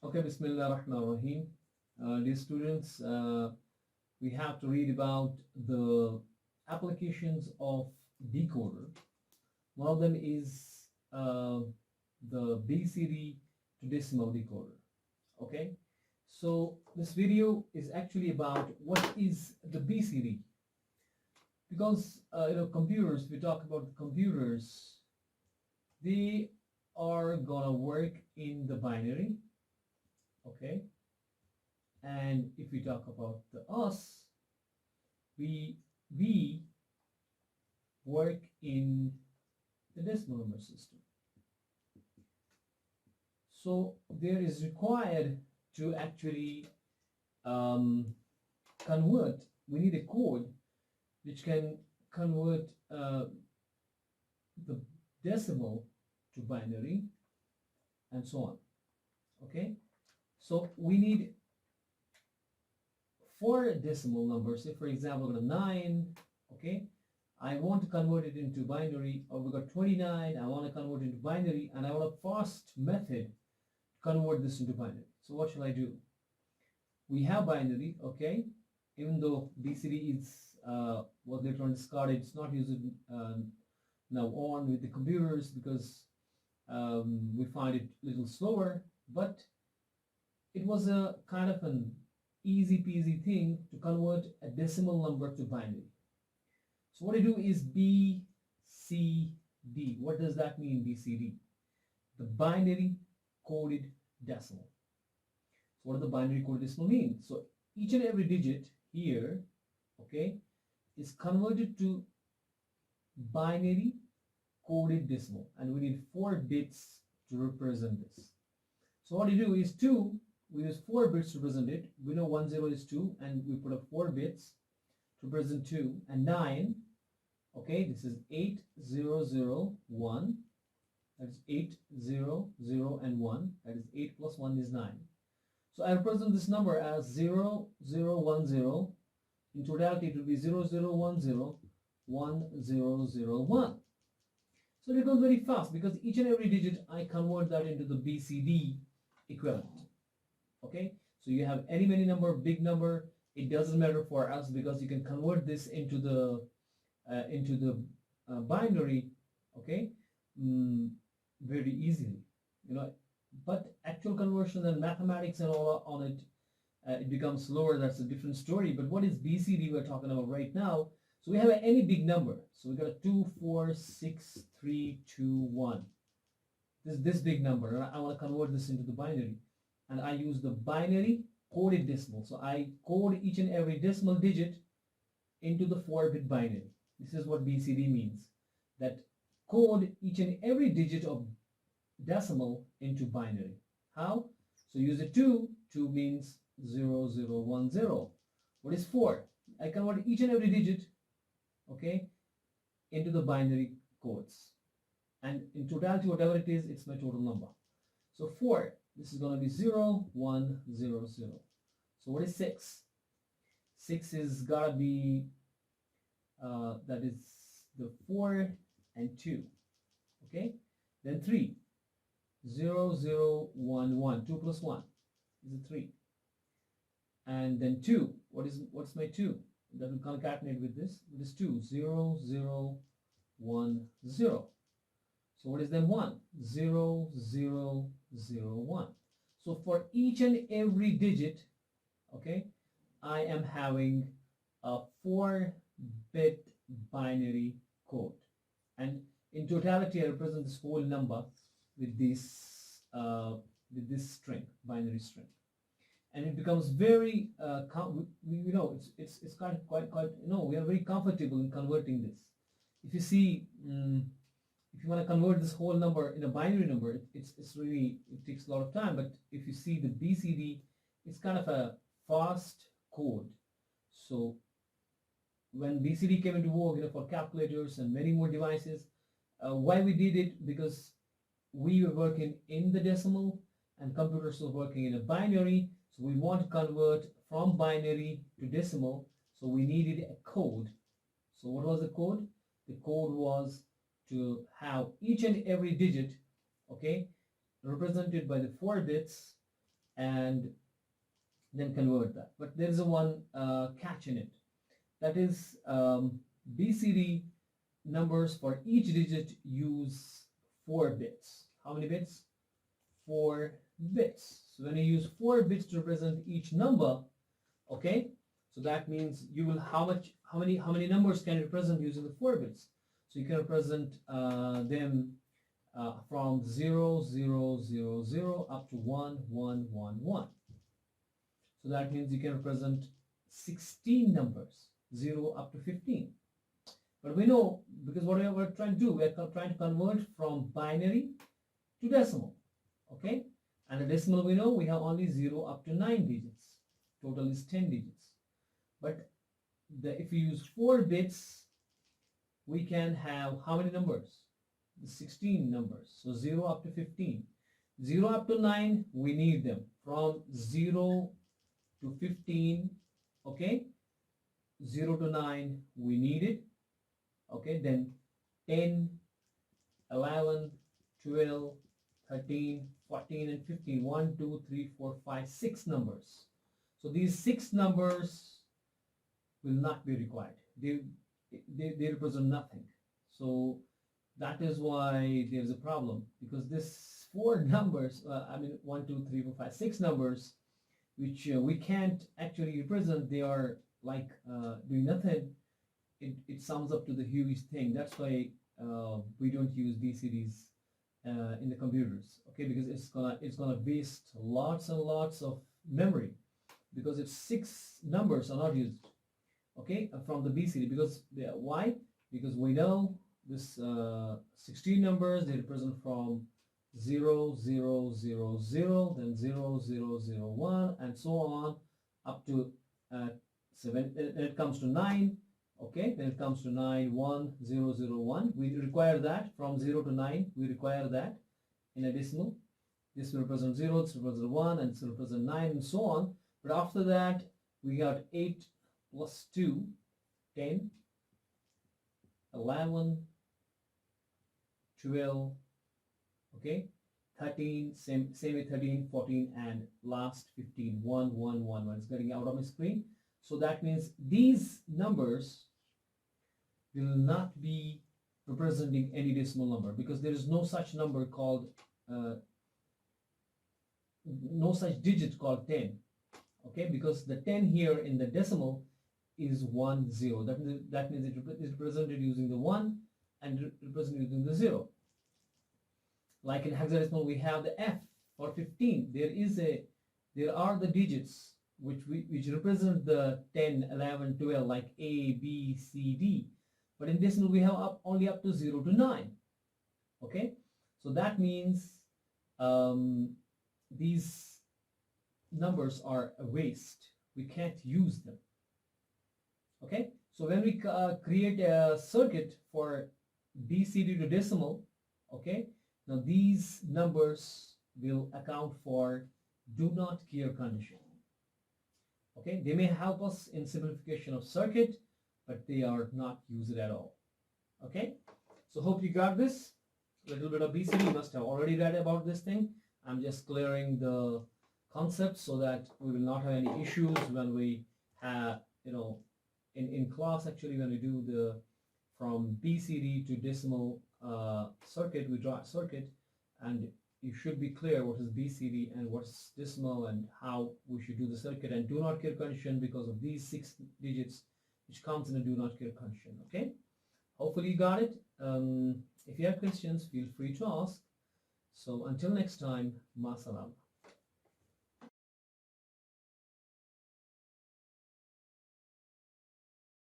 Okay, Bismillah Rahman Rahim. Dear students, we have to read about the applications of decoder. One of them is the BCD to decimal decoder. Okay, so this video is actually about what is the BCD, because computers. We talk about computers. They are gonna work in the binary. Okay, and if we talk about the us, we work in the decimal number system. So there is required to actually convert. We need a code which can convert the decimal to binary and so on. Okay, so we need 4 decimal numbers. Say for example, the 9. Okay, I want to convert it into binary, or we got 29. I want to convert it into binary, and I want a fast method to convert this into binary. So what shall I do? We have binary. Okay, even though BCD is was later on discarded, it's not used now on with the computers because we find it a little slower, but it was a kind of an easy peasy thing to convert a decimal number to binary. So what I do is BCD. What does that mean, BCD? The binary coded decimal. So what does the binary coded decimal mean? So each and every digit here, okay, is converted to binary coded decimal, and we need 4 bits to represent this. So what you do is 2. We use 4 bits to represent it. We know 10 is 2, and we put up 4 bits to represent 2, and 9. Okay, this is 8001. That is 800 and 1. That is 8 plus 1 is 9. So I represent this number as 0010. In totality, it will be 0010 1001. So it goes very fast because each and every digit I convert that into the BCD equivalent. Okay, so you have any many number, big number, it doesn't matter for us because you can convert this into the binary. Okay, very easily, but actual conversion and mathematics and all on it, it becomes slower. That's a different story. But what is BCD we're talking about right now? So we have any big number. So we got a 2 4 6 3 2 1. This big number, and I want to convert this into the binary, and I use the binary coded decimal. So I code each and every decimal digit into the 4-bit binary. This is what BCD means, that code each and every digit of decimal into binary. How? So use a 2. 2 means 0010. What is 4? I convert each and every digit, okay, into the binary codes, and in totality, whatever it is, it's my total number. So 4, this is going to be 0100. So what is 6? 6 is gotta be that is the 4 and 2. Okay, then 3, 0011. 2 plus 1 is a 3, and then 2. What's my 2? That will concatenate with this. It is 2, 0010. So what is then 1? 0001. So for each and every digit, okay, I am having a 4-bit binary code, and in totality I represent this whole number with this string, binary string, and it becomes very it's quite we are very comfortable in converting this. If you see, if you want to convert this whole number in a binary number, it's really, it takes a lot of time. But if you see the BCD, it's kind of a fast code. So when BCD came into vogue, for calculators and many more devices, why we did it? Because we were working in the decimal and computers were working in a binary. So we want to convert from binary to decimal. So we needed a code. So what was the code? The code was to have each and every digit, okay, represented by the 4 bits, and then convert that. But there is a one catch in it. That is, BCD numbers for each digit use 4 bits. How many bits? 4 bits. So when you use 4 bits to represent each number, okay, so that means you will how many numbers can you represent using the 4 bits? So you can represent them from 0, 0, 0, 0 up to 1, 1, 1, 1. So that means you can represent 16 numbers, 0 up to 15. But we know, because what we're trying to do, we're trying to convert from binary to decimal. Okay? And the decimal, we know we have only 0 up to 9 digits. Total is 10 digits. But if we use 4 bits, we can have how many numbers? 16 numbers. So 0 up to 15. 0 up to 9, we need them. From 0 to 15, okay? 0 to 9, we need it. Okay, then 10, 11, 12, 13, 14, and 15. 1, 2, 3, 4, 5, 6 numbers. So these 6 numbers will not be required. They represent nothing. So that is why there's a problem, because this 4 numbers, 1, 2, 3, 4, 5, 6 numbers, which we can't actually represent, they are like doing nothing. It sums up to the huge thing. That's why we don't use BCDs in the computers, okay? Because it's gonna waste lots and lots of memory, because if 6 numbers are not used, okay, from the BCD. Because why? Because we know this 16 numbers, they represent from 0, 0, 0, 0, then 0, 0, 0, 1, and so on up to 7. Then it comes to 9. Okay, then it comes to 9, 1, 0, 0, 1. We require that from 0 to 9. We require that in a decimal. This will represent 0, this will represent 1, and this will represent 9, and so on. But after that, we got 8 plus 2, 10, 11, 12, okay, 13, same with 13, 14, and last 15, 1, 1, 1, 1. It's getting out of my screen. So that means these numbers will not be representing any decimal number, because there is no such number called, no such digit called 10. Okay, because the 10 here in the decimal is 1, 0. That means it is represented using the 1 and represented using the 0. Like in hexadecimal, we have the F for 15. There are the digits which represent the 10, 11, 12, like A, B, C, D. But in decimal, we have only up to 0 to 9. Okay, so that means these numbers are a waste. We can't use them. Okay, so when we create a circuit for BCD to decimal, okay, now these numbers will account for do not care condition. Okay, they may help us in simplification of circuit, but they are not used at all. Okay, so hope you got this. A little bit of BCD, you must have already read about this thing. I'm just clearing the concept so that we will not have any issues when we have, in class, actually, when we do the from BCD to decimal circuit, we draw a circuit, and you should be clear what is BCD and what's decimal and how we should do the circuit, and do not care condition because of these 6 digits which comes in a do not care condition. Okay, hopefully you got it. If you have questions, feel free to ask. So until next time, ma salam.